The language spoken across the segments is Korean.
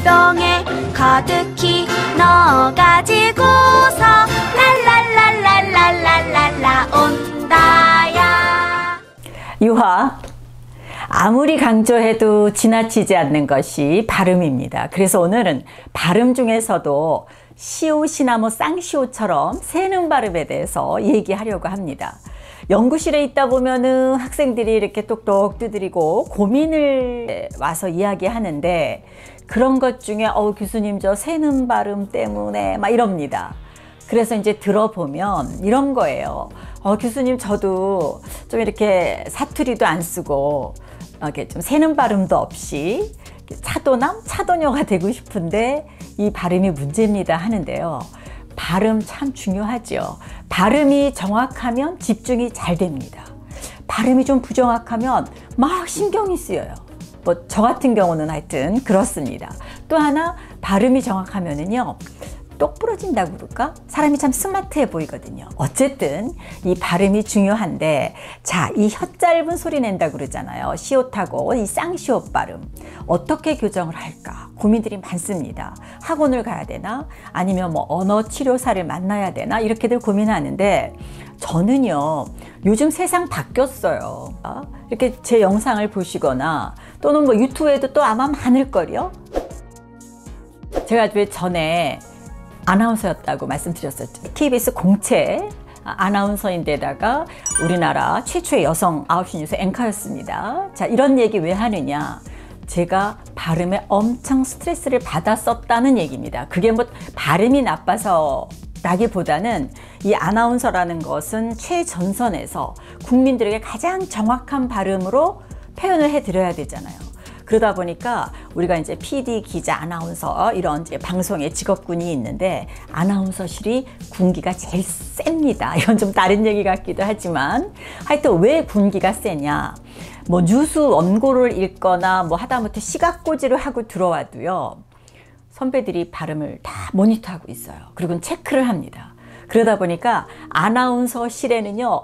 병에 가득히 넣어가지고서 랄랄랄랄랄랄랄라 온다야. 유화, 아무리 강조해도 지나치지 않는 것이 발음입니다. 그래서 오늘은 발음 중에서도 시옷이나 뭐 쌍시옷처럼 세는 발음에 대해서 얘기하려고 합니다. 연구실에 있다 보면은 학생들이 이렇게 똑똑 두드리고 고민을 와서 이야기하는데, 그런 것 중에 교수님 저 세는 발음 때문에 막 이럽니다. 그래서 이제 들어보면 이런 거예요. 교수님 저도 좀 이렇게 사투리도 안 쓰고 이렇게 좀 세는 발음도 없이 차도남, 차도녀가 되고 싶은데 이 발음이 문제입니다 하는데요. 발음 참 중요하죠. 발음이 정확하면 집중이 잘 됩니다. 발음이 좀 부정확하면 막 신경이 쓰여요. 뭐 저 같은 경우는 하여튼 그렇습니다. 또 하나, 발음이 정확하면은요, 똑 부러진다고 그럴까? 사람이 참 스마트해 보이거든요. 어쨌든 이 발음이 중요한데, 자, 이 혀 짧은 소리 낸다고 그러잖아요. 시옷하고 이 쌍시옷 발음 어떻게 교정을 할까 고민들이 많습니다. 학원을 가야 되나, 아니면 뭐 언어 치료사를 만나야 되나, 이렇게들 고민하는데, 저는요 요즘 세상 바뀌었어요. 이렇게 제 영상을 보시거나 또는 뭐 유튜브에도 또 아마 많을걸요. 제가 왜 전에 아나운서였다고 말씀드렸었죠. KBS 공채 아나운서인데다가 우리나라 최초의 여성 9시 뉴스 앵커였습니다. 자, 이런 얘기 왜 하느냐, 제가 발음에 엄청 스트레스를 받았었다는 얘기입니다. 그게 뭐 발음이 나빠서 라기보다는 이 아나운서라는 것은 최전선에서 국민들에게 가장 정확한 발음으로 표현을 해드려야 되잖아요. 그러다 보니까 우리가 이제 PD, 기자, 아나운서 이런 이제 방송의 직업군이 있는데, 아나운서실이 군기가 제일 셉니다. 이건 좀 다른 얘기 같기도 하지만, 하여튼 왜 군기가 세냐, 뭐 뉴스 원고를 읽거나 뭐 하다못해 시각고지를 하고 들어와도요, 선배들이 발음을 다 모니터하고 있어요. 그리고 체크를 합니다. 그러다 보니까 아나운서실에는요,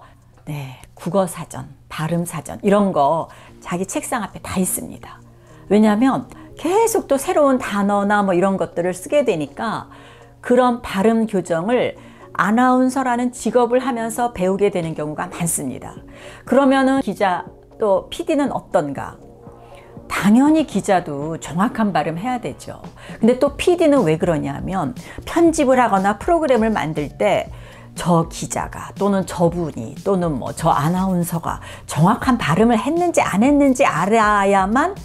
국어사전, 발음사전 이런 거 자기 책상 앞에 다 있습니다. 왜냐하면 계속 또 새로운 단어나 뭐 이런 것들을 쓰게 되니까 그런 발음 교정을 아나운서라는 직업을 하면서 배우게 되는 경우가 많습니다. 그러면은 기자 또 PD는 어떤가? 당연히 기자도 정확한 발음 해야 되죠. 근데 또 PD는 왜 그러냐면, 편집을 하거나 프로그램을 만들 때 저 기자가 또는 저분이 또는 뭐 저 아나운서가 정확한 발음을 했는지 안 했는지 알아야만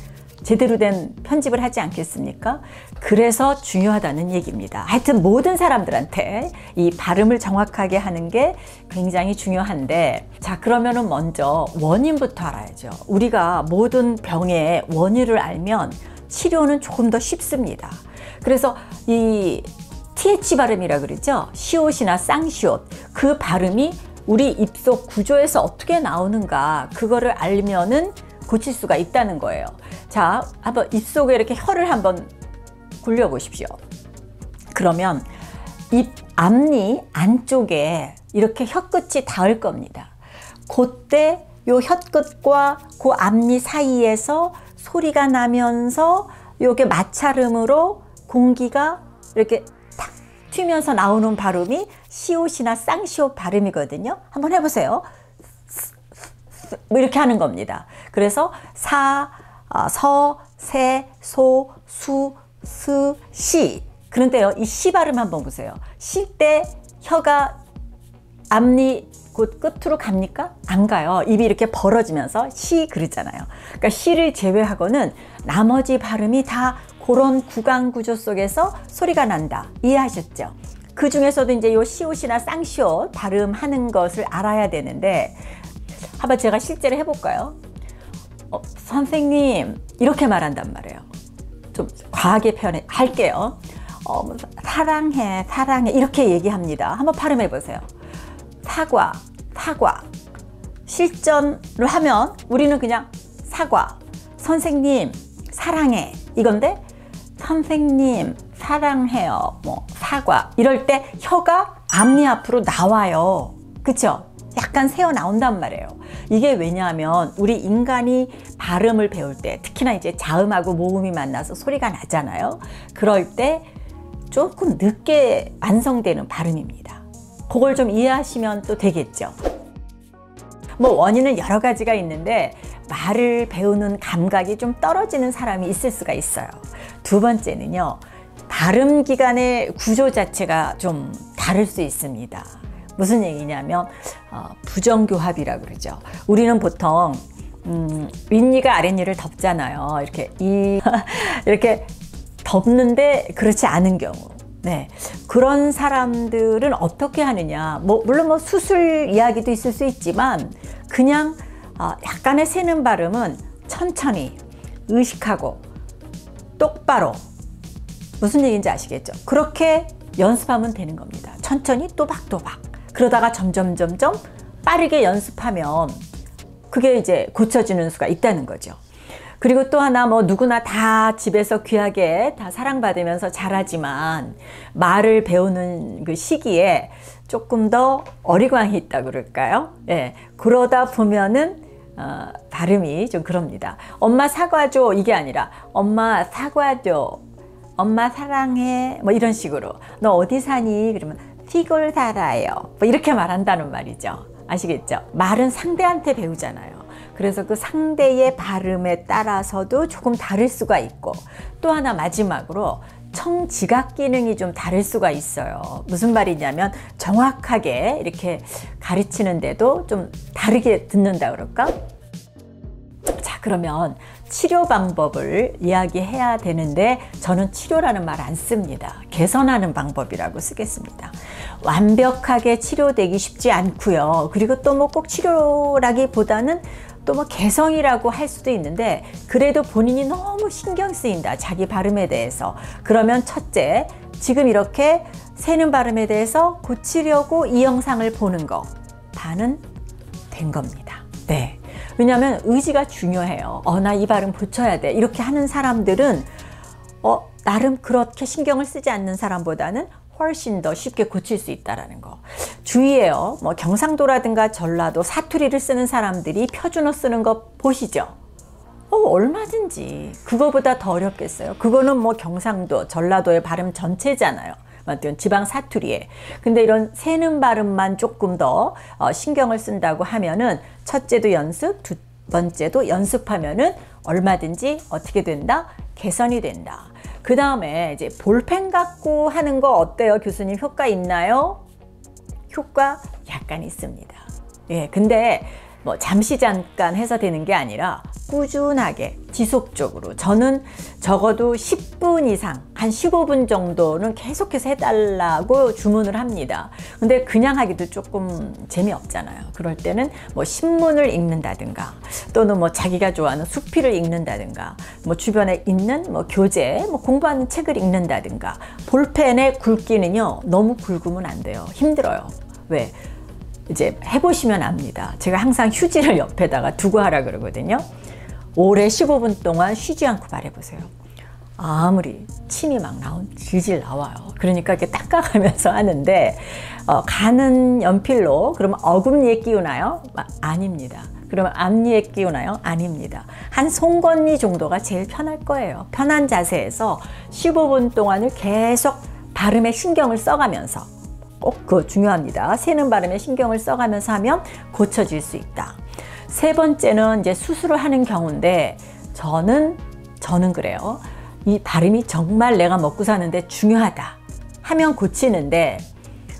제대로 된 편집을 하지 않겠습니까? 그래서 중요하다는 얘기입니다. 하여튼 모든 사람들한테 이 발음을 정확하게 하는 게 굉장히 중요한데, 자, 그러면은 먼저 원인부터 알아야죠. 우리가 모든 병의 원인을 알면 치료는 조금 더 쉽습니다. 그래서 이 TH 발음이라 그러죠. 시옷이나 쌍시옷, 그 발음이 우리 입속 구조에서 어떻게 나오는가, 그거를 알면은 고칠 수가 있다는 거예요. 자, 한번 입속에 이렇게 혀를 한번 굴려 보십시오. 그러면 입 앞니 안쪽에 이렇게 혀끝이 닿을 겁니다. 그때 요 혀끝과 그 앞니 사이에서 소리가 나면서 요게 마찰음으로 공기가 이렇게 탁 튀면서 나오는 발음이 시옷이나 쌍시옷 발음이거든요. 한번 해보세요. 뭐 이렇게 하는 겁니다. 그래서 사, 서, 세, 소, 수, 스, 시. 그런데요, 이 시 발음 한번 보세요. 쉴 때 혀가 앞니 곧 끝으로 갑니까? 안 가요. 입이 이렇게 벌어지면서 시 그러잖아요. 그러니까 시를 제외하고는 나머지 발음이 다 그런 구강 구조 속에서 소리가 난다. 이해하셨죠? 그 중에서도 이제 요 시옷이나 쌍시옷 발음하는 것을 알아야 되는데, 한번 제가 실제로 해볼까요? 선생님, 이렇게 말한단 말이에요. 좀 과하게 표현할게요. 사랑해, 사랑해, 이렇게 얘기합니다. 한번 발음해 보세요. 사과, 사과. 실전을 하면 우리는 그냥 사과, 선생님, 사랑해, 이건데, 선생님, 사랑해요, 뭐 사과, 이럴 때 혀가 앞니 앞으로 나와요. 그쵸? 약간 새어 나온단 말이에요. 이게 왜냐하면 우리 인간이 발음을 배울 때 특히나 이제 자음하고 모음이 만나서 소리가 나잖아요. 그럴 때 조금 늦게 완성되는 발음입니다. 그걸 좀 이해하시면 또 되겠죠. 뭐 원인은 여러 가지가 있는데 말을 배우는 감각이 좀 떨어지는 사람이 있을 수가 있어요. 두 번째는요, 발음 기관의 구조 자체가 좀 다를 수 있습니다. 무슨 얘기냐면 부정교합이라고 그러죠. 우리는 보통 윗니가 아랫니를 덮잖아요. 이렇게 덮는데 그렇지 않은 경우. 네, 그런 사람들은 어떻게 하느냐. 물론 뭐 수술 이야기도 있을 수 있지만 그냥 약간의 새는 발음은 천천히 의식하고 똑바로, 무슨 얘기인지 아시겠죠? 그렇게 연습하면 되는 겁니다. 천천히 또박또박. 그러다가 점점 빠르게 연습하면 그게 이제 고쳐지는 수가 있다는 거죠. 그리고 또 하나, 뭐 누구나 다 집에서 귀하게 다 사랑받으면서 자라지만 말을 배우는 그 시기에 조금 더 어리광이 있다 그럴까요? 예, 그러다 보면은 발음이 좀 그럽니다. 엄마 사과줘, 이게 아니라 엄마 사과줘, 엄마 사랑해, 뭐 이런 식으로. 너 어디 사니? 그러면 시골 살아요. 뭐 이렇게 말한다는 말이죠. 아시겠죠? 말은 상대한테 배우잖아요. 그래서 그 상대의 발음에 따라서도 조금 다를 수가 있고, 또 하나 마지막으로 청지각 기능이 좀 다를 수가 있어요. 무슨 말이냐면 정확하게 이렇게 가르치는데도 좀 다르게 듣는다 그럴까? 자, 그러면 치료 방법을 이야기해야 되는데 저는 치료라는 말 안 씁니다. 개선하는 방법이라고 쓰겠습니다. 완벽하게 치료되기 쉽지 않고요. 그리고 또 뭐 꼭 치료라기보다는 또 뭐 개성이라고 할 수도 있는데, 그래도 본인이 너무 신경 쓰인다, 자기 발음에 대해서. 그러면 첫째, 지금 이렇게 새는 발음에 대해서 고치려고 이 영상을 보는 거, 반은 된 겁니다. 네. 왜냐하면 의지가 중요해요. 나 이 발음 고쳐야 돼, 이렇게 하는 사람들은 나름 그렇게 신경을 쓰지 않는 사람보다는 훨씬 더 쉽게 고칠 수 있다는 거. 주의해요. 뭐 경상도라든가 전라도 사투리를 쓰는 사람들이 표준어 쓰는 거 보시죠. 얼마든지 그거보다 더 어렵겠어요. 그거는 뭐 경상도, 전라도의 발음 전체잖아요. 지방 사투리에. 근데 이런 새는 발음만 조금 더 신경을 쓴다고 하면은 첫째도 연습, 두 번째도 연습하면은 얼마든지 어떻게 된다? 개선이 된다. 그 다음에 이제 볼펜 갖고 하는 거 어때요? 교수님 효과 있나요? 효과 약간 있습니다. 예, 근데 뭐 잠시 잠깐 해서 되는 게 아니라 꾸준하게 지속적으로, 저는 적어도 10분 이상, 한 15분 정도는 계속해서 해달라고 주문을 합니다. 근데 그냥 하기도 조금 재미없잖아요. 그럴 때는 뭐 신문을 읽는다든가, 또는 뭐 자기가 좋아하는 수필을 읽는다든가, 뭐 주변에 있는 뭐 교재, 뭐 공부하는 책을 읽는다든가. 볼펜의 굵기는요, 너무 굵으면 안 돼요. 힘들어요. 왜? 이제 해보시면 압니다. 제가 항상 휴지를 옆에다가 두고 하라 그러거든요. 오래 15분 동안 쉬지 않고 말해보세요. 아무리 침이 막 질질 나와요. 그러니까 이렇게 닦아가면서 하는데, 가는 연필로 그러면 어금니에 끼우나요? 아닙니다. 그러면 앞니에 끼우나요? 아닙니다. 한 송곳니 정도가 제일 편할 거예요. 편한 자세에서 15분 동안을 계속 발음에 신경을 써가면서, 꼭 그거 중요합니다. 새는 발음에 신경을 써가면서 하면 고쳐질 수 있다. 세 번째는 이제 수술을 하는 경우인데, 저는 그래요. 이 발음이 정말 내가 먹고 사는데 중요하다 하면 고치는데,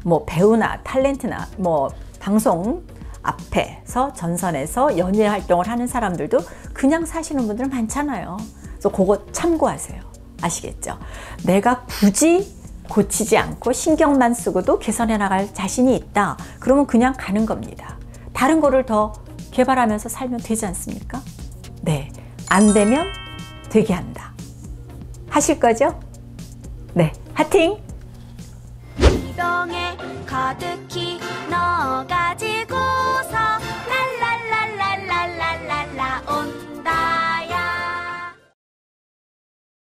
뭐 배우나 탤런트나 뭐 방송 앞에서 전선에서 연예 활동을 하는 사람들도 그냥 사시는 분들 많잖아요. 그래서 그거 참고하세요. 아시겠죠? 내가 굳이 고치지 않고 신경만 쓰고도 개선해 나갈 자신이 있다. 그러면 그냥 가는 겁니다. 다른 거를 더 개발하면서 살면 되지 않습니까? 네. 안 되면 되게 한다. 하실 거죠? 네. 화이팅! 이병에 가득히